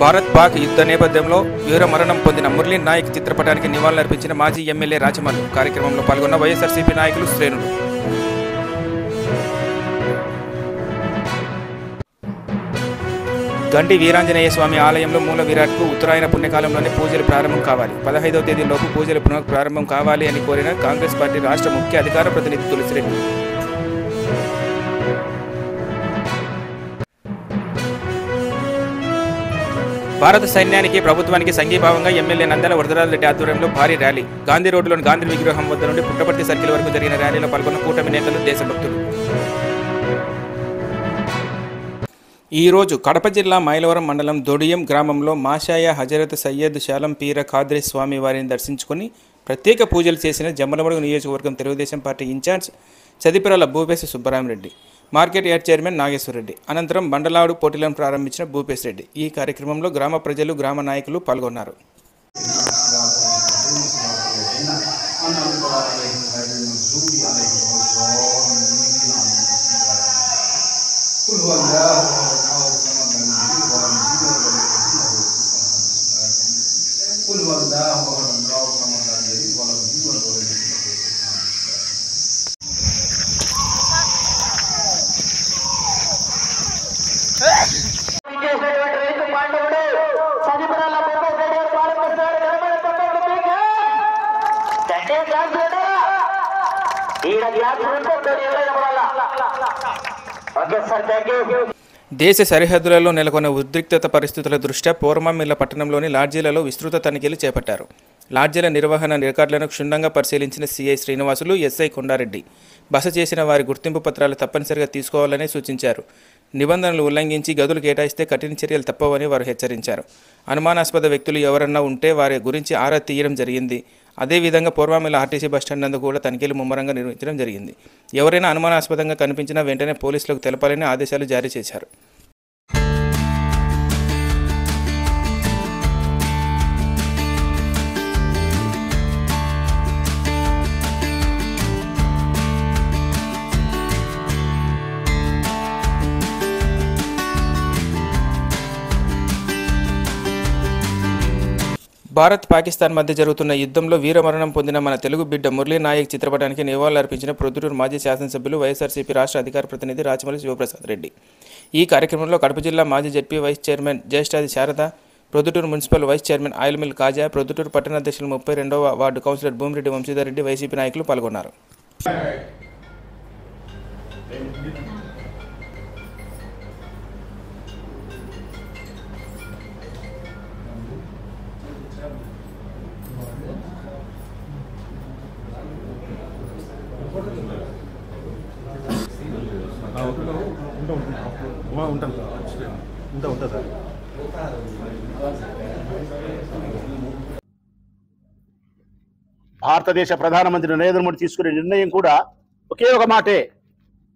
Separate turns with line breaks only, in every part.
భారత్ పాక్ యుద్ధ నేపథ్యంలో వీరమరణం పొందిన మురళీ నాయక్ చిత్రపటానికి నివాళులర్పించిన మాజీ ఎమ్మెల్యే రాచమల్లు. కార్యక్రమంలో పాల్గొన్న వైఎస్ఆర్సీపీ నాయకులు, శ్రేణులు. గండి వీరాంజనేయ స్వామి ఆలయంలో మూల విరాట్కు ఉత్తరాయణ పుణ్యకాలంలోనే పూజలు ప్రారంభం కావాలి. 15వ తేదీలోపు పూజలు ప్రారంభం కావాలి అని కోరిన కాంగ్రెస్ పార్టీ రాష్ట్ర ముఖ్య అధికార ప్రతినిధి తులసిరెడ్డి. భారత సైన్యానికి, ప్రభుత్వానికి సంఘీభావంగా ఎమ్మెల్యే నంద్యాల వరదరాజరెడ్డి ఆధ్వర్యంలో భారీ ర్యాలీ. గాంధీ రోడ్డులోని గాంధీ విగ్రహం వద్ద నుండి పుట్టపర్తి సర్కిల్ వరకు జరిగిన ర్యాలీలో పాల్గొన్న కూటమి నేతలు, దేశభక్తులు. ఈ రోజు కడప జిల్లా మైలవరం మండలం దొడియం గ్రామంలో మాషాయ హజరత్ సయ్యద్ షాలం పీర ఖాద్రి స్వామి వారిని దర్శించుకుని ప్రత్యేక పూజలు చేసిన జమ్మలమడుగు నియోజకవర్గం Telugu Desam party incharge Chadipirala భూపేశ Subbarami Reddy, market yard chairman Nageswara Reddy. అనంతరం బండలాడు పోటీలను ప్రారంభించిన భూపేశ్ రెడ్డి. ఈ కార్యక్రమంలో గ్రామ ప్రజలు, గ్రామ నాయకులు పాల్గొన్నారు. దేశ సరిహద్దులలో నెలకొన్న ఉద్రిక్తత పరిస్థితుల దృష్ట్యా పూర్వమిల్ల పట్టణంలోని లాడ్జీలలో విస్తృత తనిఖీలు చేపట్టారు. లాడ్జీల నిర్వహణ రికార్డులను క్షుణ్ణంగా పరిశీలించిన సిఐ శ్రీనివాసులు, ఎస్ఐ కొండారెడ్డి బస చేసిన వారి గుర్తింపు పత్రాలు తప్పనిసరిగా తీసుకోవాలని సూచించారు. నిబంధనలు ఉల్లంఘించి గదులు కేటాయిస్తే కఠిన చర్యలు తప్పవని వారు హెచ్చరించారు. అనుమానాస్పద వ్యక్తులు ఎవరన్నా ఉంటే వారి గురించి ఆరా తీయడం జరిగింది. అదేవిధంగా పూర్వమిల్ల ఆర్టీసీ బస్టాండ్ నందు కూడా తనిఖీలు ముమ్మరంగా నిర్వహించడం జరిగింది. ఎవరైనా అనుమానాస్పదంగా కనిపించినా వెంటనే పోలీసులకు తెలపాలని ఆదేశాలు జారీ చేశారు. భారత్, పాకిస్తాన్ మధ్య జరుగుతున్న యుద్ధంలో వీరమరణం పొందిన మన తెలుగు బిడ్డ మురళీ నాయక్ చిత్రపటానికి నివాళులర్పించిన ప్రొద్దుటూరు మాజీ శాసనసభ్యులు, వైఎస్ఆర్సీపీ రాష్ట్ర అధికార ప్రతినిధి రాచమల్లి శివప్రసాద్ రెడ్డి. ఈ కార్యక్రమంలో కడప జిల్లా మాజీ ZP vice chairman Jyeshtadi Sharada, Proddatur municipal vice chairman oil mill Khaja, Proddatur పట్టణాధ్యక్షులు 32వ ward councillor Bhumireddy Vamsidhar Reddy, YCP నాయకులు పాల్గొన్నారు.
భారతదేశ ప్రధానమంత్రి నరేంద్ర మోడీ తీసుకునే నిర్ణయం కూడా ఒకే ఒక మాటే.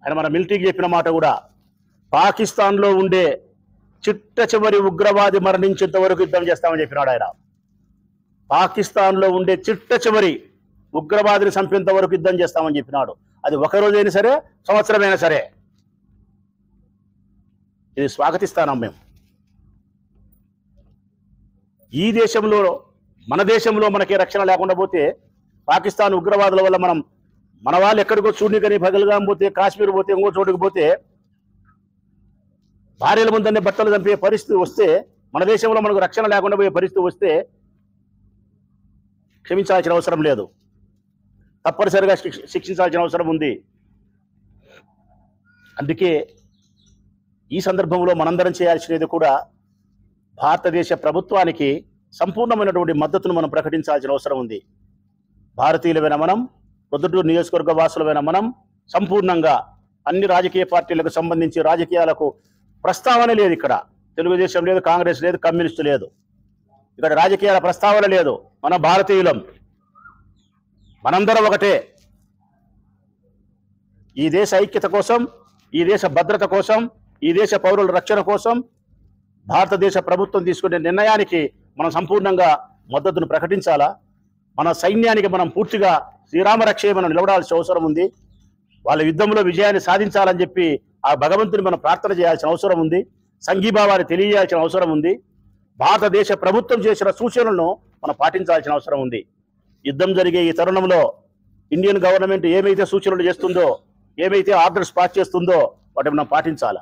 ఆయన మన మిలిటరీకి చెప్పిన మాట కూడా, పాకిస్తాన్లో ఉండే చిట్ట చివరి ఉగ్రవాది మరణించేంత వరకు యుద్ధం చేస్తామని చెప్పినాడు ఆయన. పాకిస్తాన్లో ఉండే చిట్ట చివరి ఉగ్రవాదిని చంపేంత వరకు యుద్ధం చేస్తామని చెప్పినాడు. అది ఒక రోజైనా సరే, సంవత్సరమైనా సరే. ఇది స్వాగతిస్తాం మేము. ఈ దేశంలో, మన దేశంలో మనకే రక్షణ లేకుండా పోతే, పాకిస్తాన్ ఉగ్రవాదుల వల్ల మన వాళ్ళు ఎక్కడికో చూడనికని పగలుగాం పోతే, కాశ్మీర్ పోతే, ఇంకో చోటుకు పోతే, భార్యల ముందనే బట్టలు చంపే పరిస్థితి వస్తే, మన దేశంలో మనకు రక్షణ లేకుండా పోయే పరిస్థితి వస్తే క్షమించాల్సిన అవసరం లేదు, తప్పనిసరిగా శిక్షించాల్సిన అవసరం ఉంది. అందుకే ఈ సందర్భంలో మనందరం చేయాల్సినది కూడా, భారతదేశ ప్రభుత్వానికి సంపూర్ణమైనటువంటి మద్దతును మనం ప్రకటించాల్సిన అవసరం ఉంది. భారతీయులమైన మనం, ప్రొద్దుటూరు నియోజకవర్గ వాసులమైన మనం సంపూర్ణంగా అన్ని రాజకీయ పార్టీలకు సంబంధించి రాజకీయాలకు ప్రస్తావన లేదు. ఇక్కడ తెలుగుదేశం లేదు, కాంగ్రెస్ లేదు, కమ్యూనిస్టు లేదు. ఇక్కడ రాజకీయాల ప్రస్తావన లేదు. మన భారతీయులం, మనందరం ఒకటే. ఈ దేశ ఐక్యత కోసం, ఈ దేశ భద్రత కోసం, ఈ దేశ పౌరుల రక్షణ కోసం భారతదేశ ప్రభుత్వం తీసుకునే నిర్ణయానికి మనం సంపూర్ణంగా మద్దతును ప్రకటించాలా. మన సైన్యానికి మనం పూర్తిగా శ్రీరామరక్షే మనం నిలబడాల్సిన అవసరం ఉంది. వాళ్ళ యుద్ధంలో విజయాన్ని సాధించాలని చెప్పి ఆ భగవంతుని మనం ప్రార్థన చేయాల్సిన అవసరం ఉంది. సంఘీభావాన్ని తెలియజేయాల్సిన అవసరం ఉంది. భారతదేశ ప్రభుత్వం చేసిన సూచనలను మనం పాటించాల్సిన అవసరం ఉంది. యుద్ధం జరిగే ఈ తరుణంలో ఇండియన్ గవర్నమెంట్ ఏమైతే సూచనలు చేస్తుందో, ఏమైతే ఆర్డర్స్ పాస్ చేస్తుందో వాటిని మనం పాటించాలా.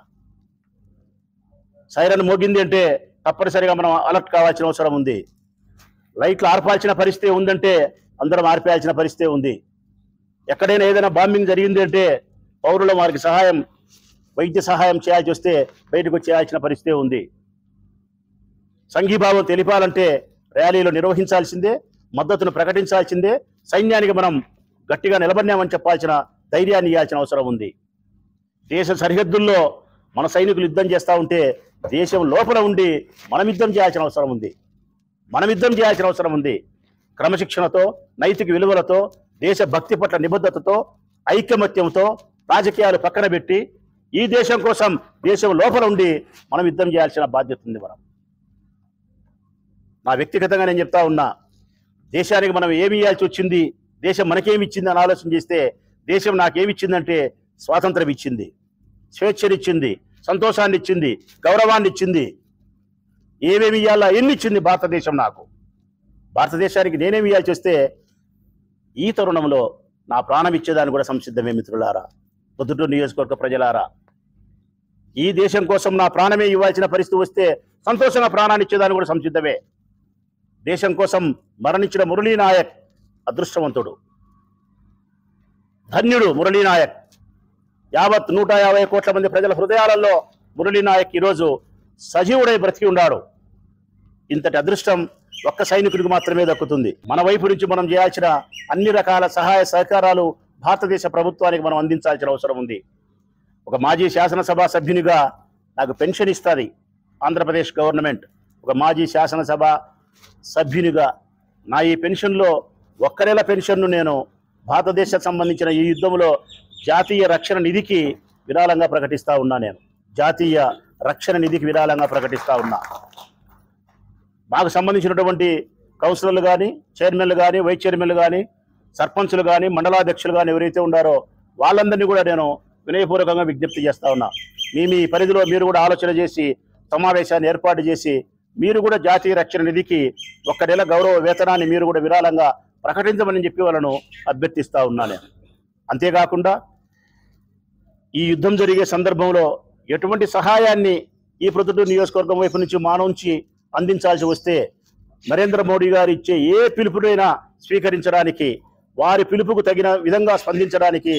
సైరన్ మోగింది అంటే తప్పనిసరిగా మనం అలర్ట్ కావాల్సిన అవసరం ఉంది. లైట్లు ఆర్పాల్సిన పరిస్థితి ఉందంటే అందరం ఆర్పేయాల్సిన పరిస్థితి ఉంది. ఎక్కడైనా ఏదైనా బాంబింగ్ జరిగింది అంటే పౌరులు వారికి సహాయం, వైద్య సహాయం చేయాల్సి వస్తే బయటకు చేయాల్సిన పరిస్థితి ఉంది. సంఘీభావం తెలిపాలంటే ర్యాలీలు నిర్వహించాల్సిందే, మద్దతును ప్రకటించాల్సిందే. సైన్యానికి మనం గట్టిగా నిలబడినామని చెప్పాల్సిన ధైర్యాన్ని ఇవ్వాల్సిన అవసరం ఉంది. దేశ సరిహద్దుల్లో మన సైనికులు యుద్ధం చేస్తూ ఉంటే దేశం లోపల ఉండి మనం యుద్ధం చేయాల్సిన అవసరం ఉంది. క్రమశిక్షణతో, నైతిక విలువలతో, దేశ భక్తి పట్ల నిబద్ధతతో, ఐకమత్యంతో రాజకీయాలు పక్కన పెట్టి ఈ దేశం కోసం దేశం లోపల ఉండి మనం యుద్ధం చేయాల్సిన బాధ్యత ఉంది. నా వ్యక్తిగతంగా నేను చెప్తా ఉన్నా, దేశానికి మనం ఏమి ఇవ్వాల్సి వచ్చింది, దేశం మనకేమి ఇచ్చింది అని ఆలోచన చేస్తే దేశం నాకేమి ఇచ్చిందంటే స్వాతంత్రం ఇచ్చింది, స్వేచ్ఛనిచ్చింది, సంతోషాన్ని ఇచ్చింది, గౌరవాన్ని ఇచ్చింది. ఏమేమి ఇవ్వాలా ఎన్ని ఇచ్చింది భారతదేశం నాకు. భారతదేశానికి నేనేమి ఇవ్వాల్సి వస్తే ఈ తరుణంలో నా ప్రాణం ఇచ్చేదాన్ని కూడా సంసిద్ధమే. మిత్రులారా, పొద్దుటూరు నియోజకవర్గ ప్రజలారా, ఈ దేశం కోసం నా ప్రాణమే ఇవ్వాల్సిన పరిస్థితి వస్తే సంతోషంగా ప్రాణాన్ని ఇచ్చేదాన్ని కూడా సంసిద్ధమే. దేశం కోసం మరణించిన మురళీనాయక్ అదృష్టవంతుడు, ధన్యుడు. మురళీనాయక్ యావత్ 150 కోట్ల మంది ప్రజల హృదయాలలో మురళీనాయక్ ఈరోజు సజీవుడై బ్రతికి ఉన్నాడు. ఇంతటి అదృష్టం ఒక్క సైనికుడికి మాత్రమే దక్కుతుంది. మన వైపు నుంచి మనం చేయాల్సిన అన్ని రకాల సహాయ సహకారాలు భారతదేశ ప్రభుత్వానికి మనం అందించాల్సిన అవసరం ఉంది. ఒక మాజీ శాసనసభ సభ్యునిగా నాకు పెన్షన్ ఇస్తుంది ఆంధ్రప్రదేశ్ గవర్నమెంట్. ఒక మాజీ శాసనసభ సభ్యునిగా నా ఈ పెన్షన్లో 1 నెల పెన్షన్ను నేను భారతదేశానికి సంబంధించిన ఈ యుద్ధంలో జాతీయ రక్షణ నిధికి విరాళంగా ప్రకటిస్తూ ఉన్నా. జాతీయ రక్షణ నిధికి విరాళంగా ప్రకటిస్తూ ఉన్నా. మాకు సంబంధించినటువంటి కౌన్సిలర్లు కానీ, చైర్మన్లు కానీ, వైస్ చైర్మన్లు కానీ, సర్పంచులు కానీ, మండలాధ్యక్షులు కానీ ఎవరైతే ఉన్నారో వాళ్ళందరినీ కూడా నేను వినయపూర్వకంగా విజ్ఞప్తి చేస్తూ ఉన్నా. మీ పరిధిలో మీరు కూడా ఆలోచన చేసి సమావేశాన్ని ఏర్పాటు చేసి మీరు కూడా జాతీయ రక్షణ నిధికి 1 నెల గౌరవ వేతనాన్ని మీరు కూడా విరాళంగా ప్రకటించమని చెప్పి వాళ్ళను అభ్యర్థిస్తూ ఉన్నాను. అంతేకాకుండా ఈ యుద్ధం జరిగే సందర్భంలో ఎటువంటి సహాయాన్ని ఈ ప్రొద్దుటూరు నియోజకవర్గం వైపు నుంచి మానవుంచి అందించాల్సి వస్తే నరేంద్ర మోడీ గారు ఇచ్చే ఏ పిలుపునైనా స్వీకరించడానికి, వారి పిలుపుకు తగిన విధంగా స్పందించడానికి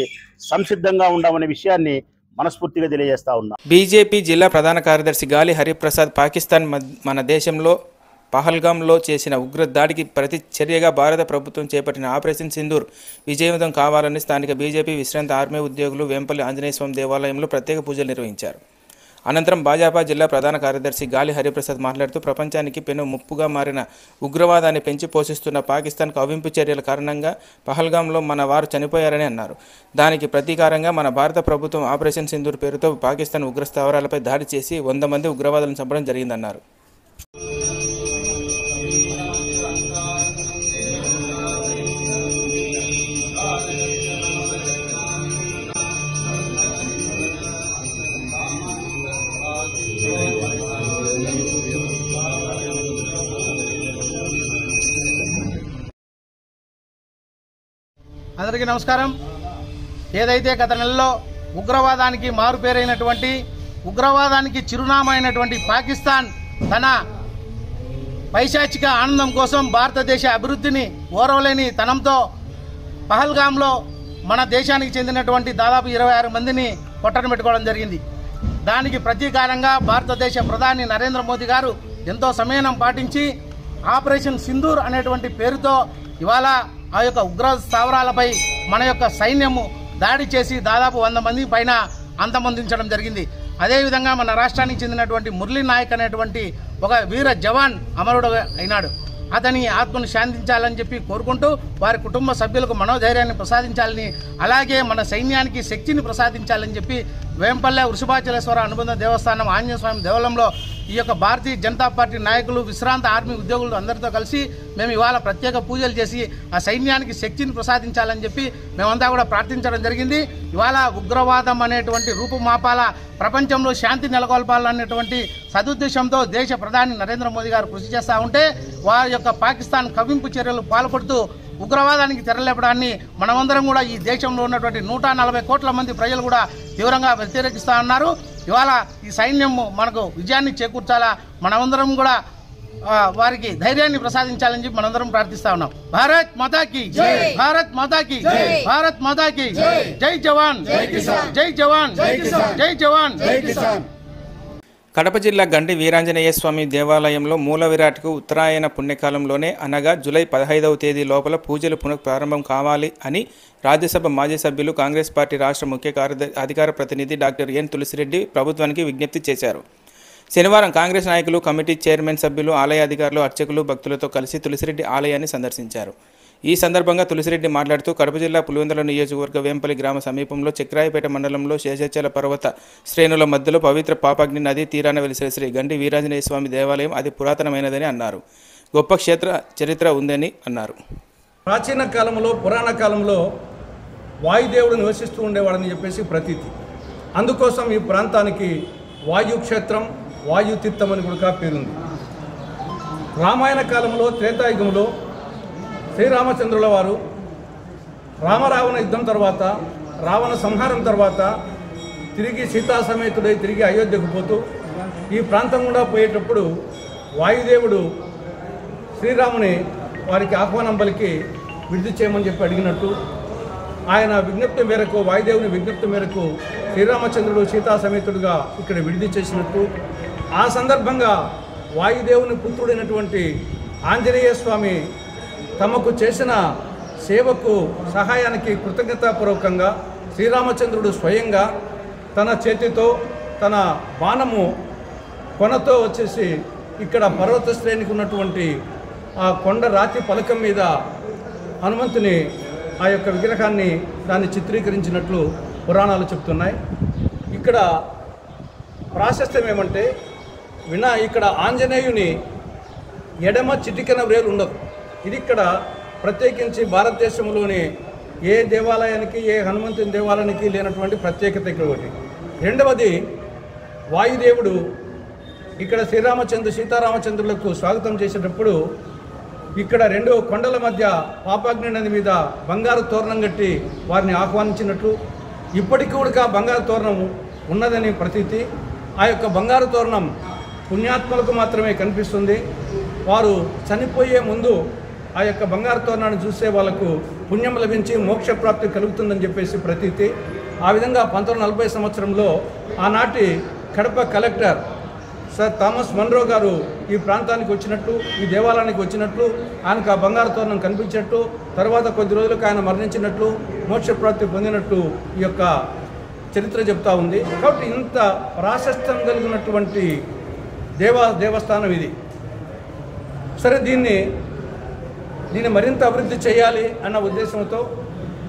సంసిద్ధంగా ఉన్నామనే విషయాన్ని మనస్ఫూర్తిగా తెలియజేస్తా ఉన్నా.
బీజేపీ జిల్లా ప్రధాన కార్యదర్శి గాలి హరిప్రసాద్ పాకిస్తాన్ మన దేశంలో పహల్గాంలో చేసిన ఉగ్ర దాడికి ప్రతి చర్యగా భారత ప్రభుత్వం చేపట్టిన ఆపరేషన్ సింధూర్ విజయవంతం కావాలని స్థానిక బీజేపీ విశ్రాంత ఆర్మీ ఉద్యోగులు వేంపల్లి ఆంజనేయస్వామి దేవాలయంలో ప్రత్యేక పూజలు నిర్వహించారు. అనంతరం భాజపా జిల్లా ప్రధాన కార్యదర్శి గాలి హరిప్రసాద్ మాట్లాడుతూ ప్రపంచానికి పెను ముప్పుగా మారిన ఉగ్రవాదాన్ని పెంచి పోషిస్తున్న పాకిస్తాన్ కవ్వింపు చర్యల కారణంగా పహల్గాంలో మన వారు చనిపోయారని అన్నారు. దానికి ప్రతీకారంగా మన భారత ప్రభుత్వం ఆపరేషన్ సింధూర్ పేరుతో పాకిస్తాన్ ఉగ్ర స్థావరాలపై దాడి చేసి 100 మంది ఉగ్రవాదులను చంపడం జరిగిందన్నారు.
అందరికీ నమస్కారం. ఏదైతే గత నెలలో ఉగ్రవాదానికి మారుపేరైనటువంటి, ఉగ్రవాదానికి చిరునామా అయినటువంటి పాకిస్తాన్ తన పైశాచిక ఆనందం కోసం భారతదేశ అభివృద్ధిని ఓరవలేని తనంతో పహల్గాంలో మన దేశానికి చెందినటువంటి దాదాపు 26 మందిని పొట్టన పెట్టుకోవడం జరిగింది. దానికి ప్రతీకారంగా భారతదేశ ప్రధాని నరేంద్ర మోదీ గారు ఎంతో సంయమనం పాటించి ఆపరేషన్ సింధూర్ అనేటువంటి పేరుతో ఇవాళ ఆ యొక్క ఉగ్ర స్థావరాలపై మన యొక్క సైన్యము దాడి చేసి దాదాపు 100 మంది పైన అంతమొందించడం జరిగింది. అదేవిధంగా మన రాష్ట్రానికి చెందినటువంటి మురళీ నాయక్ అనేటువంటి ఒక వీర జవాన్ అమరుడు అయినాడు. అతని ఆత్మను శాంతించాలని చెప్పి కోరుకుంటూ వారి కుటుంబ సభ్యులకు మనోధైర్యాన్ని ప్రసాదించాలని, అలాగే మన సైన్యానికి శక్తిని ప్రసాదించాలని చెప్పి వేంపల్లె వృషభాచలేశ్వర అనుబంధ దేవస్థానం ఆంజనేయ స్వామి దేవాలయంలో ఈ యొక్క భారతీయ జనతా పార్టీ నాయకులు, విశ్రాంత ఆర్మీ ఉద్యోగులు అందరితో కలిసి మేము ఇవాళ ప్రత్యేక పూజలు చేసి ఆ సైన్యానికి శక్తిని ప్రసాదించాలని చెప్పి మేమంతా కూడా ప్రార్థించడం జరిగింది. ఇవాళ ఉగ్రవాదం అనేటువంటి రూపుమాపాల, ప్రపంచంలో శాంతి నెలకొల్పాలనేటువంటి సదుద్దేశంతో దేశ ప్రధాని నరేంద్ర మోదీ గారు కృషి చేస్తూ ఉంటే వారి యొక్క పాకిస్తాన్ కవ్వింపు చర్యలు పాల్పడుతూ ఉగ్రవాదానికి తెరలేపడాన్ని మనమందరం కూడా ఈ దేశంలో ఉన్నటువంటి 140 కోట్ల మంది ప్రజలు కూడా తీవ్రంగా వ్యతిరేకిస్తూ ఉన్నారు. ఇవాళ ఈ సైన్యం మనకు విజయాన్ని చేకూర్చాలా, మనమందరం కూడా వారికి ధైర్యాన్ని ప్రసాదించాలని చెప్పి మనందరం ప్రార్థిస్తా ఉన్నాం. భారత్ మాతాకి జై, భారత్ మాతాకి జై, భారత్ మాతాకి జై. జై జవాన్, జై జవాన్, జై జవాన్, జై కిసాన్.
కడప జిల్లా గండి వీరాంజనేయ స్వామి దేవాలయంలో మూల విరాట్కు ఉత్తరాయణ పుణ్యకాలంలోనే అనగా జూలై 15వ తేదీ లోపల పూజలు పునఃప్రారంభం కావాలి అని రాజ్యసభ మాజీ సభ్యులు కాంగ్రెస్ పార్టీ రాష్ట్ర ముఖ్య అధికార ప్రతినిధి డాక్టర్ ఎన్ తులసిరెడ్డి ప్రభుత్వానికి విజ్ఞప్తి చేశారు. శనివారం కాంగ్రెస్ నాయకులు, కమిటీ చైర్మన్ సభ్యులు, ఆలయ అధికారులు, అర్చకులు, భక్తులతో కలిసి తులసిరెడ్డి ఆలయాన్ని సందర్శించారు. ఈ సందర్భంగా తులసిరెడ్డి మాట్లాడుతూ కడప జిల్లా పులివెందుల నియోజకవర్గ వేంపల్లి గ్రామ సమీపంలో చక్రాయపేట మండలంలో శేషాచల పర్వత శ్రేణుల మధ్యలో పవిత్ర పాపాగ్ని నది తీరాన వెలిసిన శ్రీ గండి వీరాంజనేయ స్వామి దేవాలయం అతి పురాతనమైనదని అన్నారు. గొప్ప క్షేత్ర చరిత్ర ఉందని అన్నారు.
ప్రాచీన కాలంలో, పురాణ కాలంలో వాయుదేవుడు నివసిస్తూ ఉండేవాడని చెప్పేసి ప్రతీతి. అందుకోసం ఈ ప్రాంతానికి వాయుక్షేత్రం, వాయుతీర్థం అని కూడా పేరుంది. రామాయణ కాలంలో, త్రేతాయుగంలో శ్రీరామచంద్రుల వారు రామరావణ యుద్ధం తర్వాత, రావణ సంహారం తర్వాత తిరిగి సీతా సమేతుడై తిరిగి అయోధ్యకు పోతూ ఈ ప్రాంతం కూడా పోయేటప్పుడు వాయుదేవుడు శ్రీరాముని వారికి ఆహ్వానం పలికి విడుదల చేయమని చెప్పి అడిగినట్టు, ఆయన విజ్ఞప్తి మేరకు, వాయుదేవుని విజ్ఞప్తి మేరకు శ్రీరామచంద్రుడు సీతా సమేతుడుగా ఇక్కడ విడుదల చేసినట్టు, ఆ సందర్భంగా వాయుదేవుని పుత్రుడైనటువంటి ఆంజనేయ స్వామి తమకు చేసిన సేవకు, సహాయానికి కృతజ్ఞతాపూర్వకంగా శ్రీరామచంద్రుడు స్వయంగా తన చేతితో, తన బాణము కొనతో వచ్చేసి ఇక్కడ పర్వత శ్రేణికి ఉన్నటువంటి ఆ కొండ రాతి పలకం మీద హనుమంతుని ఆ యొక్క విగ్రహాన్ని దాన్ని చిత్రీకరించినట్లు పురాణాలు చెప్తున్నాయి. ఇక్కడ ప్రాశస్త్యం ఏమంటే ఇక్కడ ఆంజనేయుని ఎడమ చిటికెన వ్రేలు ఉండదు. ఇది ఇక్కడ ప్రత్యేకించి భారతదేశంలోని ఏ దేవాలయానికి, ఏ హనుమంతుని దేవాలయానికి లేనటువంటి ప్రత్యేకత ఇక్కడ ఒకటి. రెండవది, వాయుదేవుడు ఇక్కడ సీతారామచంద్రులకు స్వాగతం చేసేటప్పుడు ఇక్కడ 2 కొండల మధ్య పాపాగ్ని నది మీద బంగారు తోరణం కట్టి వారిని ఆహ్వానించినట్లు, ఇప్పటికీ కూడా బంగారు తోరణం ఉన్నదని ప్రతీతి. ఆ యొక్క బంగారు తోరణం పుణ్యాత్మలకు మాత్రమే కనిపిస్తుంది. వారు చనిపోయే ముందు ఆ యొక్క బంగారు తోరణాన్ని చూస్తే వాళ్ళకు పుణ్యం లభించి మోక్షప్రాప్తి కలుగుతుందని చెప్పేసి ప్రతీతి. ఆ విధంగా 1940 సంవత్సరంలో ఆనాటి Kadapa collector sir Thomas Munro గారు ఈ ప్రాంతానికి వచ్చినట్లు, ఈ దేవాలయానికి వచ్చినట్లు, ఆయనకు ఆ బంగారు తోరణం కనిపించినట్టు, తర్వాత కొద్ది రోజులకు ఆయన మరణించినట్లు, మోక్షప్రాప్తి పొందినట్లు ఈ యొక్క చరిత్ర చెప్తా ఉంది. కాబట్టి ఇంత ప్రాశస్త్యం కలిగినటువంటి దేవస్థానం ఇది. సరే, దీన్ని మరింత అభివృద్ధి చేయాలి అన్న ఉద్దేశంతో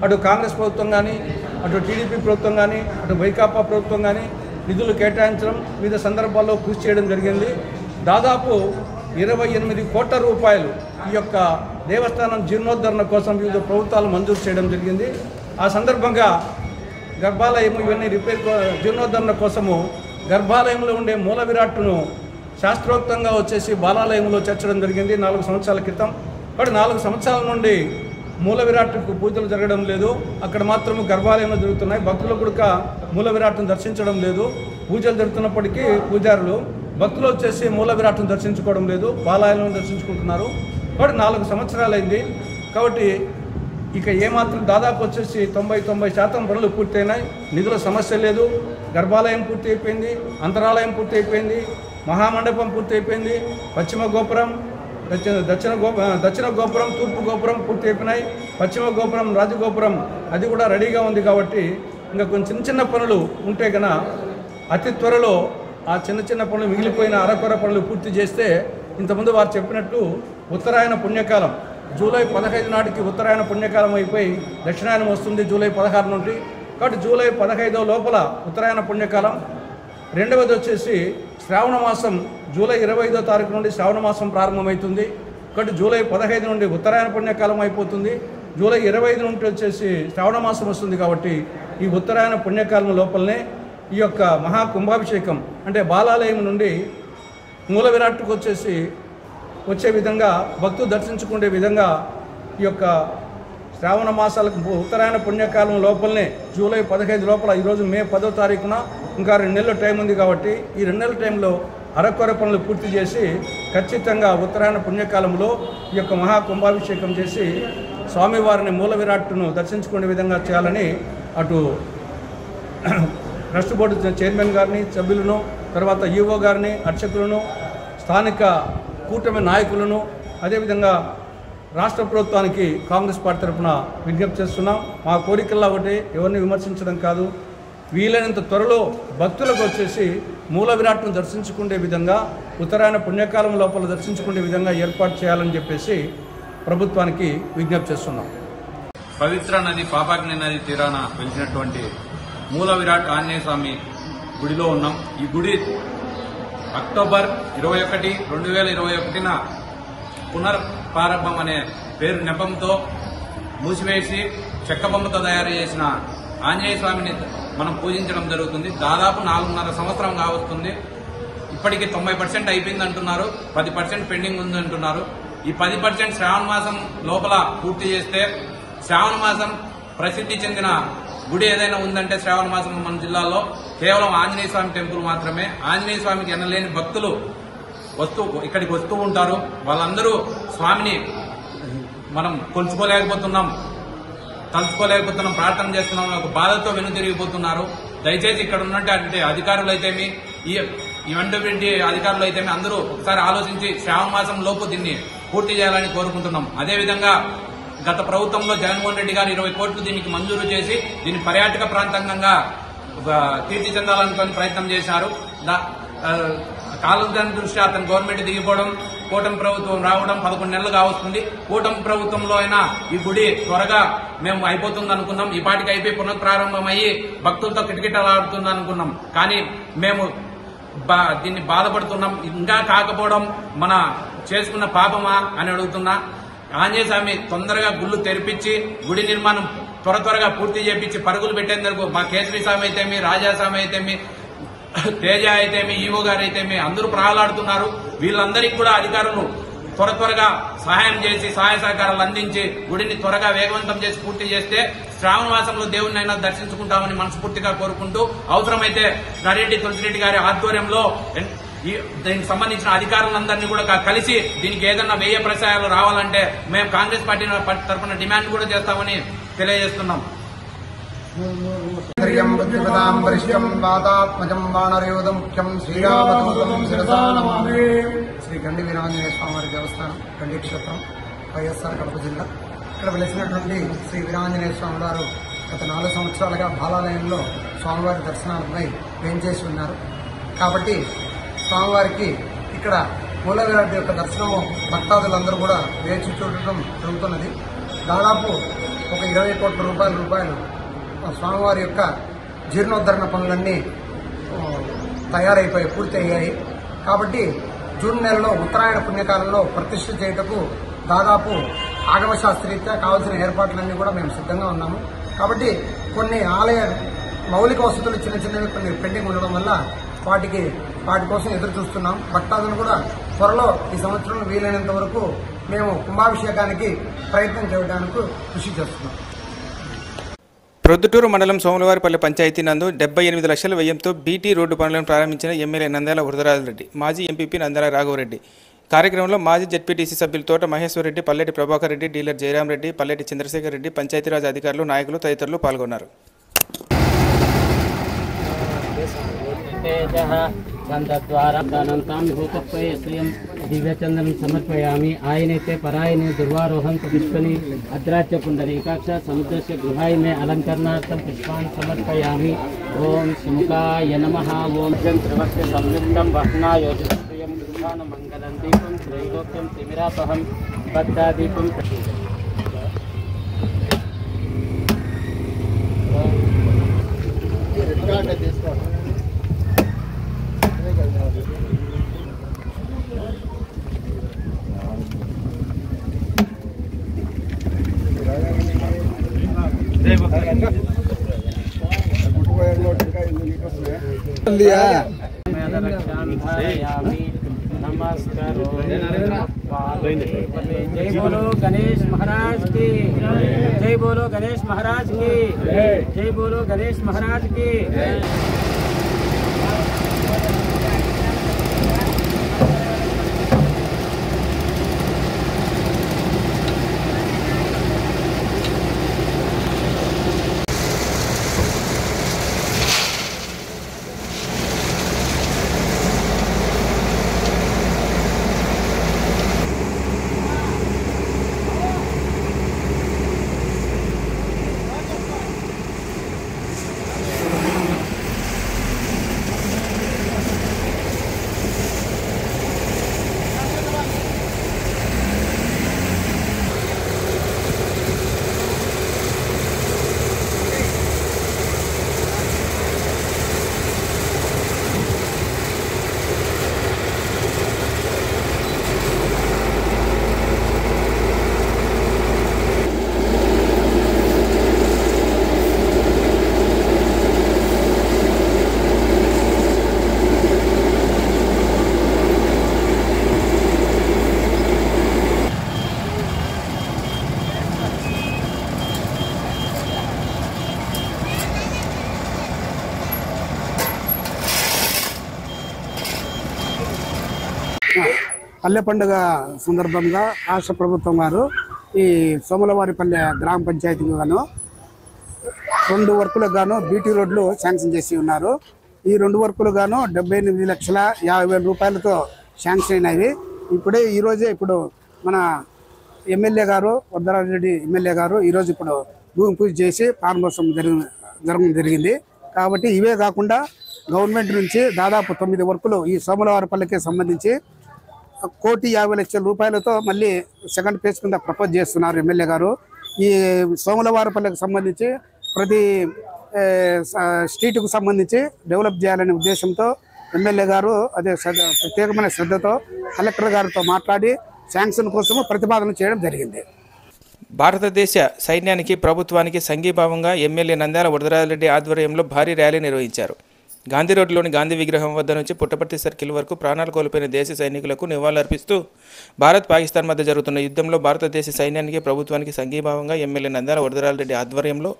అటు కాంగ్రెస్ ప్రభుత్వం కానీ, అటు టీడీపీ ప్రభుత్వం కానీ, అటు వైకాపా ప్రభుత్వం కానీ నిధులు కేటాయించడం, వివిధ సందర్భాల్లో కృషి చేయడం జరిగింది. దాదాపు 28 కోట్ల రూపాయలు ఈ యొక్క దేవస్థానం జీర్ణోద్ధరణ కోసం వివిధ ప్రభుత్వాలు మంజూరు చేయడం జరిగింది. ఆ సందర్భంగా గర్భాలయం ఇవన్నీ జీర్ణోద్ధరణ కోసము గర్భాలయంలో ఉండే మూల విరాట్టును శాస్త్రోక్తంగా వచ్చేసి బాలాలయంలో చేర్చడం జరిగింది 4 సంవత్సరాల క్రితం. బట్ 4 సంవత్సరాల నుండి మూల విరాట్కు పూజలు జరగడం లేదు. అక్కడ మాత్రమే గర్భాలయంలో జరుగుతున్నాయి. భక్తులు కూడా మూల విరాట్ను దర్శించడం లేదు. పూజలు జరుగుతున్నప్పటికీ పూజారులు, భక్తులు వచ్చేసి మూల విరాట్ను దర్శించుకోవడం లేదు, బాలాలయంలో దర్శించుకుంటున్నారు. బట్ 4 సంవత్సరాలైంది. కాబట్టి ఇక ఏమాత్రం దాదాపు వచ్చేసి 90% పనులు పూర్తయినాయి. నిధుల సమస్య లేదు. గర్భాలయం పూర్తి అయిపోయింది, అంతరాలయం పూర్తి అయిపోయింది, మహామండపం పూర్తి అయిపోయింది, పశ్చిమ గోపురం, దక్షిణ గోపురం, తూర్పు గోపురం పూర్తి అయిపోయినాయి. పశ్చిమ గోపురం, రాజగోపురం అది కూడా రెడీగా ఉంది. కాబట్టి ఇంకా కొంచెం చిన్న పనులు ఉంటే కన్నా అతి త్వరలో ఆ చిన్న పనులు, మిగిలిపోయిన అరకొర పనులు పూర్తి చేస్తే ఇంతకుముందు వారు చెప్పినట్టు ఉత్తరాయణ పుణ్యకాలం జూలై 15 నాటికి ఉత్తరాయణ పుణ్యకాలం అయిపోయి దక్షిణాయనం వస్తుంది జూలై 16 నుండి. కాబట్టి జూలై 15 లోపల ఉత్తరాయణ పుణ్యకాలం రెండవది వచ్చేసి శ్రావణ మాసం జూలై 25వ తారీఖు నుండి శ్రావణ మాసం ప్రారంభమవుతుంది. ఒకటి జూలై 15 నుండి ఉత్తరాయణ పుణ్యకాలం అయిపోతుంది. జూలై 25 నుండి వచ్చేసి శ్రావణ మాసం వస్తుంది. కాబట్టి ఈ ఉత్తరాయణ పుణ్యకాలం లోపలనే ఈ యొక్క మహాకుంభాభిషేకం అంటే బాలాలయం నుండి మూల విరాట్కు వచ్చే విధంగా భక్తులు దర్శించుకునే విధంగా ఈ యొక్క శ్రావణ మాసాలకు ఉత్తరాయణ పుణ్యకాలం లోపలనే జూలై 15 లోపల ఈరోజు మే 10వ తారీఖున ఇంకా 2 నెలల టైం ఉంది. కాబట్టి ఈ 2 నెలల టైంలో అరకొర పనులు పూర్తి చేసి ఖచ్చితంగా ఉత్తరాయణ పుణ్యకాలంలో ఈ యొక్క మహాకుంభాభిషేకం చేసి స్వామివారిని మూల విరాట్ను దర్శించుకునే విధంగా చేయాలని అటు ట్రస్ట్ బోర్డు చైర్మన్ గారిని, సభ్యులను, తర్వాత ఈఓ గారిని, అర్చకులను, స్థానిక కూటమి నాయకులను, అదేవిధంగా రాష్ట్ర ప్రభుత్వానికి కాంగ్రెస్ పార్టీ తరఫున విజ్ఞప్తి చేస్తున్నాం. మా కోరికల్లో ఒకటి ఎవరిని విమర్శించడం కాదు, వీలైనంత త్వరలో భక్తులకు మూల విరాట్ను దర్శించుకునే విధంగా ఉత్తరాయణ పుణ్యకాలం లోపల దర్శించుకునే విధంగా ఏర్పాటు చేయాలని చెప్పేసి ప్రభుత్వానికి విజ్ఞప్తి చేస్తున్నాం.
పవిత్ర నది పాపాగ్ని నది తీరాన వెలిసినటువంటి మూల విరాట్ ఆంజనేయ స్వామి గుడిలో ఉన్నాం. ఈ గుడి అక్టోబర్ 21, 2021న పునర్ప్రారంభం అనే పేరు నెపంతో మూసివేసి చెక్క బొమ్మతో తయారు చేసిన ఆంజనేయ స్వామిని మనం పూజించడం జరుగుతుంది. దాదాపు 4.5 సంవత్సరం కావస్తుంది. ఇప్పటికీ 90% అయిపోయింది అంటున్నారు, 10% పెండింగ్ ఉంది అంటున్నారు. ఈ 10% శ్రావణ మాసం లోపల పూర్తి చేస్తే, శ్రావణ మాసం ప్రసిద్ధి చెందిన గుడి ఏదైనా ఉందంటే శ్రావణ మాసం మన జిల్లాలో కేవలం ఆంజనేయ స్వామి టెంపుల్ మాత్రమే. ఆంజనేయ స్వామికి ఎనలేని భక్తులు ఇక్కడికి వస్తూ ఉంటారు. వాళ్ళందరూ స్వామిని మనం కొలుచుకోలేకపోతున్నాం, తలుచుకోలేకపోతున్నాం, ప్రార్థన చేస్తున్నాం, ఒక బాధతో వెనుతిరిగిపోతున్నారు. దయచేసి ఇక్కడ ఉన్నటువంటి అధికారులు అయితేమి, ఈ ఇవంటి అధికారులు అయితేమి అందరూ ఒకసారి ఆలోచించి శ్రావణ మాసం లోపు దీన్ని పూర్తి చేయాలని కోరుకుంటున్నాం. అదేవిధంగా గత ప్రభుత్వంలో జగన్మోహన్ రెడ్డి గారు 20 కోట్లు దీనికి మంజూరు చేసి దీన్ని పర్యాటక ప్రాంతంగా తీర్చిదిద్దాలనుకుని ప్రయత్నం చేశారు. కాలం దృష్ట్యా అతను గవర్నమెంట్ దిగిపోవడం, కూటమి ప్రభుత్వం రావడం 11 నెలలు కావస్తుంది. కూటమి ప్రభుత్వంలో అయినా ఈ గుడి త్వరగా మేము అయిపోతుంది అనుకున్నాం, ఈ పాటికి అయిపోయి పునఃప్రారంభమయ్యి భక్తులతో కిటకిటలాడుతుంది అనుకున్నాం. కానీ మేము దీన్ని బాధపడుతున్నాం. ఇంకా కాకపోవడం మన చేసుకున్న పాపమా అని అడుగుతున్నా. ఆంజనేయ స్వామి తొందరగా గుళ్ళు తెరిపించి గుడి నిర్మాణం త్వరగా పూర్తి చేపించి పరుగులు పెట్టేందుకు మా కేసరి స్వామి అయితేమి, రాజాస్వామి అయితేమి, తేజ అయితేమి, ఈవో గారు అయితేమి అందరూ ప్రహలాడుతున్నారు. వీళ్ళందరికీ కూడా అధికారులు త్వరగా సహాయం చేసి సహాయ సహకారాలు అందించి గుడిని త్వరగా వేగవంతం చేసి పూర్తి చేస్తే శ్రావణ మాసంలో దేవుడిని అయినా దర్శించుకుంటామని మనస్ఫూర్తిగా కోరుకుంటూ, అవసరమైతే నరెడ్డి తులసిరెడ్డి గారి ఆధ్వర్యంలో దీనికి సంబంధించిన అధికారులందరినీ కూడా కలిసి దీనికి ఏదన్నా వ్యయ ప్రసారాలు రావాలంటే మేము కాంగ్రెస్ పార్టీ తరఫున డిమాండ్ కూడా చేస్తామని తెలియజేస్తున్నాం.
శ్రీ గండి వీరాంజనేయ స్వామివారి దేవస్థానం, గండి క్షేత్రం, వైఎస్ఆర్ కడప జిల్లా. ఇక్కడ వెలిసినటువంటి శ్రీ వీరాంజనేయ స్వామి వారు గత 4 సంవత్సరాలుగా బాలాలయంలో స్వామివారి దర్శనాలపై వేంచేసి ఉన్నారు. కాబట్టి స్వామివారికి ఇక్కడ మూల విరాట్ యొక్క దర్శనము భక్తాదులందరూ కూడా వేచి చూడటం జరుగుతున్నది. దాదాపు ఒక 20 కోట్ల రూపాయలు స్వామివారి యొక్క జీర్ణోద్ధరణ పనులన్నీ తయారైపోయి పూర్తి అయ్యాయి. కాబట్టి జూన్ నెలలో ఉత్తరాయణ పుణ్యకాలంలో ప్రతిష్ఠ చేయటకు దాదాపు ఆగమశాస్త్రీరీత్యా కావాల్సిన ఏర్పాట్లన్నీ కూడా మేము సిద్ధంగా ఉన్నాము. కాబట్టి కొన్ని ఆలయ మౌలిక వసతులు చిన్నవి కొన్ని పెండింగ్ ఉండడం వల్ల వాటి కోసం ఎదురు చూస్తున్నాం. భక్తాదులు కూడా త్వరలో ఈ సంవత్సరం వీలైనంత వరకు మేము కుంభాభిషేకానికి ప్రయత్నం చేయడానికి కృషి చేస్తున్నాం.
ప్రొద్దుటూరు మండలం సోమవారిపల్లి పంచాయతీ నందు 78 లక్షల వ్యయంతో బీటీ రోడ్డు పనులను ప్రారంభించిన ఎమ్మెల్యే నంద్యాల వరదరాజరెడ్డి, మాజీ ఎంపీపీ నంద్యాల రాఘవరెడ్డి. కార్యక్రమంలో మాజీ జెడ్పీటీసీ సభ్యులు తోట మహేశ్వర్ రెడ్డి, పల్లెటి ప్రభాకర్ రెడ్డి, డీలర్ జయరాం రెడ్డి, పల్లెటి చంద్రశేఖర్ రెడ్డి, పంచాయతీరాజ్ అధికారులు, నాయకులు తదితరులు పాల్గొన్నారు.
दिव्यचंदन समर्पयामि आयनेते परायणे दुर्वारोहं पुष्पनि अद्राच्य पुंडरीकाक्ष समुद्रस्य गृहायने अलंकरणार्थं पुष्पान् समर्पयामि. ओम शिमुखाय नमः. ओम जंत्रवस्य संयुक्तं वह्नायोजप्रियं गृहानमङ्गलं दीपं त्रैलोक्यं तिमिरापहं बद्धादीपं जय बोलो गणेश महाराज की, जय बोलो गणेश महाराज की, जय बोलो गणेश महाराज की।
పల్లె పండుగ సందర్భంగా రాష్ట్ర ప్రభుత్వం వారు ఈ సోమలవారిపల్లె గ్రామ పంచాయతీకి గాను 2 వర్కులకు గాను బీటీ రోడ్లు శాంక్షన్ చేసి ఉన్నారు. ఈ 2 వర్కులు గాను 78,50,000 రూపాయలతో శాంక్షన్ అయినవి. ఇప్పుడే ఈరోజే మన ఎమ్మెల్యే గారు వరదరాజరెడ్డి ఎమ్మెల్యే గారు ఈరోజు భూమి పూజ చేసి ప్రారంభోత్సవం జరగడం జరిగింది. కాబట్టి ఇవే కాకుండా గవర్నమెంట్ నుంచి దాదాపు 9 వర్కులు ఈ సోమలవారిపల్లెకి సంబంధించి 1,50,00,000 రూపాయలతో మళ్ళీ సెకండ్ ఫేజ్ కింద ప్రపోజ్ చేస్తున్నారు ఎమ్మెల్యే గారు. ఈ సోమలవారిపల్లెకి సంబంధించి ప్రతి స్ట్రీట్కు సంబంధించి డెవలప్ చేయాలనే ఉద్దేశంతో ఎమ్మెల్యే గారు అదే ప్రత్యేకమైన శ్రద్ధతో కలెక్టర్ గారితో మాట్లాడి శాంక్షన్ కోసం ప్రతిపాదన చేయడం జరిగింది.
భారతదేశ సైన్యానికి ప్రభుత్వానికి సంఘీభావంగా ఎమ్మెల్యే నంద్యాల వరదరాజరెడ్డి ఆధ్వర్యంలో భారీ ర్యాలీ నిర్వహించారు. గాంధీ రోడ్లోని గాంధీ విగ్రహం వద్ద నుంచి పుట్టపర్తి సర్కిల్ వరకు ప్రాణాలు కోల్పోయిన దేశ సైనికులకు నివాళులర్పిస్తూ భారత్ పాకిస్తాన్ మధ్య జరుగుతున్న యుద్ధంలో భారతదేశ సైన్యానికి ప్రభుత్వానికి సంఘీభావంగా ఎమ్మెల్యే నంద్యాల వరదరాజరెడ్డి ఆధ్వర్యంలో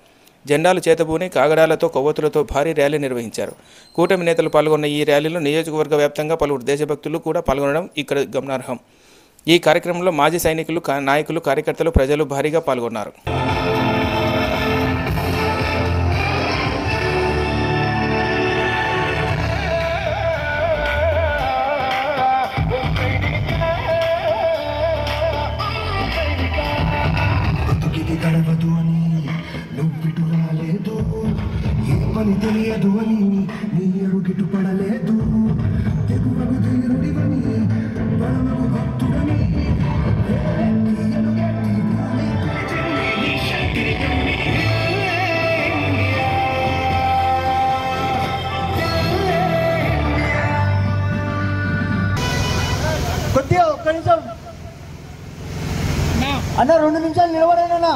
జెండాలు చేతబూని కాగడాలతో కొవ్వొత్తులతో భారీ ర్యాలీ నిర్వహించారు. కూటమి నేతలు పాల్గొన్న ఈ ర్యాలీలో నియోజకవర్గ వ్యాప్తంగా పలువురు దేశభక్తులు కూడా పాల్గొనడం ఇక్కడ గమనార్హం. ఈ కార్యక్రమంలో మాజీ సైనికులు, నాయకులు, కార్యకర్తలు, ప్రజలు భారీగా పాల్గొన్నారు.
గడవదు అని నువ్విటు రాలేదు, ఏ పని తెలియదు అని నీ అడుగిటు పడలేదు, తెగువకు ధీరుడివని బలమగు భక్తుడని
కొద్దిగా ఒక్క నిమిషం అన్న, 2 నిమిషాలు నిలబడేనా.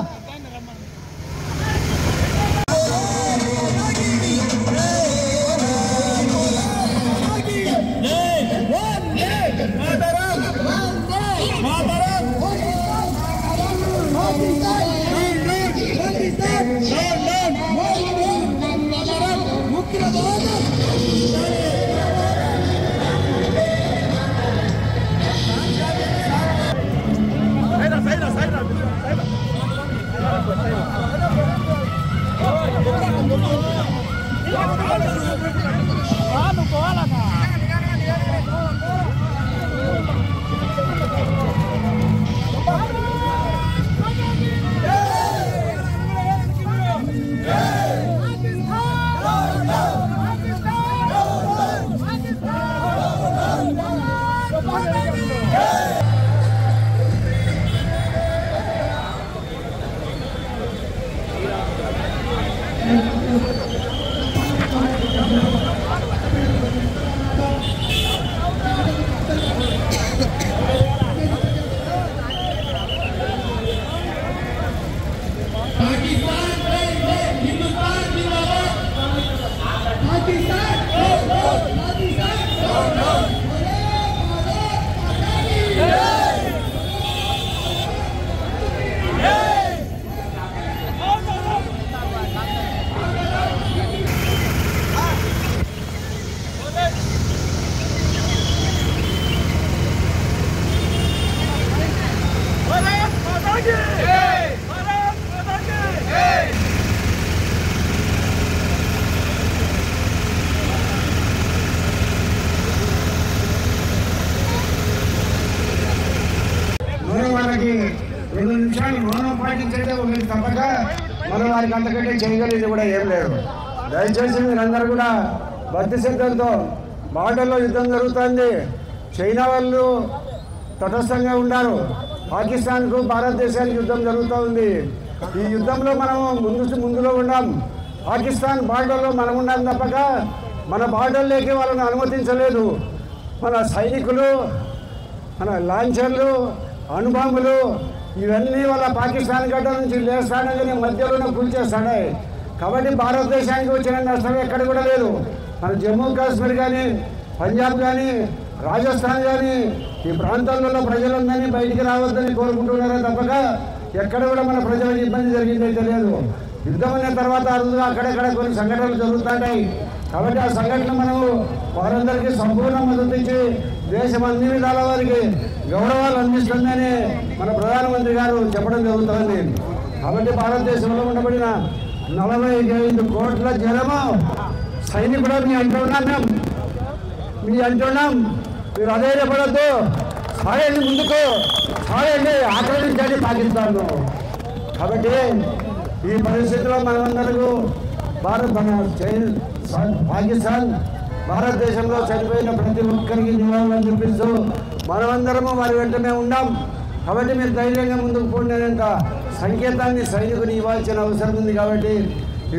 మౌనం పాటించే ఒకటి తప్పక మనం వారికి అంతకంటే చేయగలిగింది కూడా ఏం లేదు. దయచేసి మీరందరూ కూడా భక్తి శ్రద్ధలతో బార్డర్లో యుద్ధం జరుగుతుంది. చైనా వాళ్ళు తటస్థంగా ఉన్నారు. పాకిస్తాన్కు భారతదేశానికి యుద్ధం జరుగుతూ ఉంది. ఈ యుద్ధంలో మనం ముందులో ఉన్నాం. పాకిస్తాన్ బార్డర్లో మనం ఉన్నాం తప్పక మన బార్డర్లోకి వాళ్ళని అనుమతించలేదు. మన సైనికులు, మన లాంచర్లు, అణుబాంబులు ఇవన్నీ వాళ్ళ పాకిస్తాన్ గడ్డ నుంచి లేస్తానని మధ్యలోనే కూల్చేస్తాయి. కాబట్టి భారతదేశానికి వచ్చిన నష్టం ఎక్కడ కూడా లేదు. మన జమ్మూ కాశ్మీర్ కానీ, పంజాబ్ కానీ, రాజస్థాన్ కానీ ఈ ప్రాంతాలలో ప్రజలందరినీ బయటికి రావద్దని కోరుకుంటున్నారే తప్పక ఎక్కడ కూడా మన ప్రజలకు ఇబ్బంది జరిగిందైతే లేదు. యుద్ధం అయిన తర్వాత అరుదుగా అక్కడెక్కడ కొన్ని సంఘటనలు జరుగుతుంటాయి. కాబట్టి ఆ సంఘటన మనము వారందరికీ సంపూర్ణ మద్దతు ఇచ్చి దేశం అన్ని విధాల వారికి గౌరవాలు అందిస్తుందని మన ప్రధానమంత్రి గారు చెప్పడం జరుగుతుంది. కాబట్టి భారతదేశంలో ఉండబడిన 45 కోట్ల జనము సైనికుడు మీ అంటున్నాం, మీరు అధైర్యపడద్దు, సాయండి, ముందుకు సాయండి, ఆక్రమించండి పాకిస్తాన్. కాబట్టి ఈ పరిస్థితిలో మనమందరకు పాకిస్తాన్ భారతదేశంలో చనిపోయిన ప్రతి ఒక్కరికి నివాళులను చూపిస్తూ మనమందరము వారి వెంటనే ఉన్నాం. కాబట్టి మీరు ధైర్యంగా ముందుకు పోయినంత సంకేతాన్ని సైనికుని ఇవ్వాల్సిన అవసరం ఉంది. కాబట్టి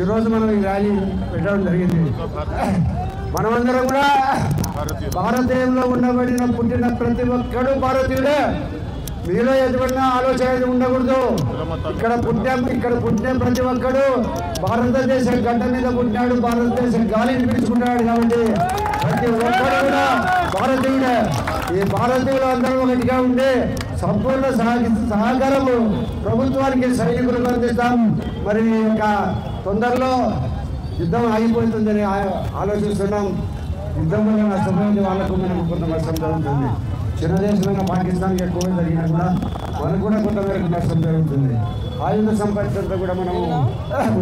ఈరోజు మనం ఈ ర్యాలీ పెట్టడం జరిగింది. మనమందరం కూడా భారతీయంలో పుట్టిన ప్రతి ఒక్కడు భారతీయుడే. మీలో ఎటువంటి ఆలోచన ఉండకూడదు. ఇక్కడ పుట్టిన ప్రతి ఒక్కడు భారతదేశ గడ్డ మీద పుట్టినాడు, భారతదేశ గాలిని పీల్చుకుంటున్నాడు. కాబట్టి ప్రతి ఒక్కడు కూడా భారతీయుడే. ఈ భారతీయులు అందరూ ఒకటిగా ఉండి సంపూర్ణ సహకారము ప్రభుత్వానికి సైనికులకు అందిస్తాం. మరి ఇంకా తొందరలో యుద్ధం ఆగిపోతుందని ఆలోచిస్తున్నాం. యుద్ధం వల్ల నష్టపోయింది వాళ్ళకు మనకు కొంత నష్టం జరుగుతుంది. చిన్న దేశమైన పాకిస్తాన్కి ఎక్కువ జరిగినా కూడా మనకు కూడా కొంత మేరకు నష్టం జరుగుతుంది. ఆయుధ సంపత్తి కూడా మనం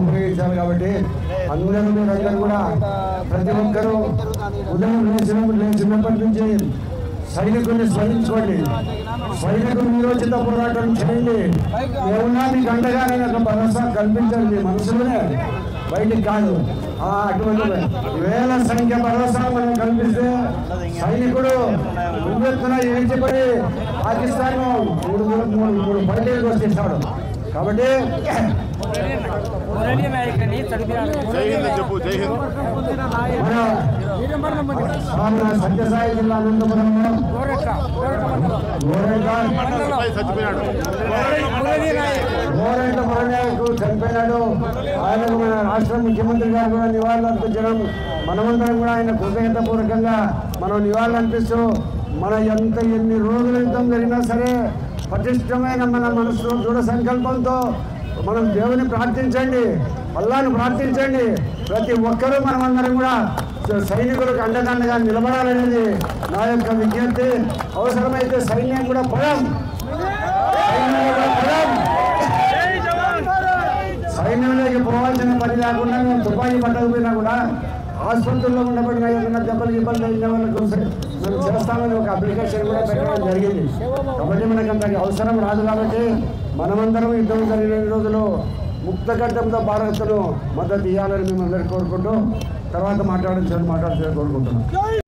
ఉపయోగించాలి. కాబట్టి అందరూ కూడా ప్రతి ఒక్కరూ ఉదయం లేచినప్పటి నుంచి సైనికుల్ని స్మరించుకోండి. సైనికులు నిరోచిత పోరాటం చేయండి. ఏమన్నా మీకు అండగా నేను ఒక భరోసా కల్పించండి. మీ మనసులోనే, బయటికి కాదు. అటువంటి వేల సంఖ్య భరోసా మనం కల్పిస్తే సైనికుడు ఉవ్వెత్తున ఏడ్చిపడి పాకిస్తాన్ మూడు బయటికి వచ్చేస్తాడు. కాబట్టి సత్యసాయి జిల్లా అనంతపురంలో గోరెంట మురళీకు చనిపోయినాడు. ఆయనకు మన రాష్ట్ర ముఖ్యమంత్రి గారు కూడా నివాళులు అర్పించడం, మనమందరం కూడా ఆయన కృతజ్ఞతాపూర్వకంగా మనం నివాళులు అర్పిస్తూ ఎన్ని రోజుల యుద్ధం జరిగినా సరే పటిష్టమైన మన మనసులో దృఢ సంకల్పంతో మనం దేవుని ప్రార్థించండి, అల్లాను ప్రార్థించండి. ప్రతి ఒక్కరూ మనమందరం కూడా సైనికులకు అండదండగా నిలబడాలనేది నా యొక్క విజ్ఞప్తి. అవసరమైతే సైన్యం కూడా సైన్యంలోకి పోవాల్సిన పని లేకుండా మేము తుపాకీ పట్టకపోయినా కూడా ఆసుపత్రుల్లో ఉండబడిన ఏదైనా దెబ్బలు అయిన వాళ్ళకు మనం చేస్తామని ఒక అప్లికేషన్ కూడా పెట్టడం జరిగింది. కాబట్టి మనకు అంత అవసరం రాదు. కాబట్టి మనమందరం యుద్ధం జరిగిన రోజులు ముక్తగడ్డంతో భారత్ను మద్దతు ఇవ్వాలని మేము అందరికీ కోరుకుంటూ తర్వాత మాట్లాడాల్సి కోరుకుంటున్నాం.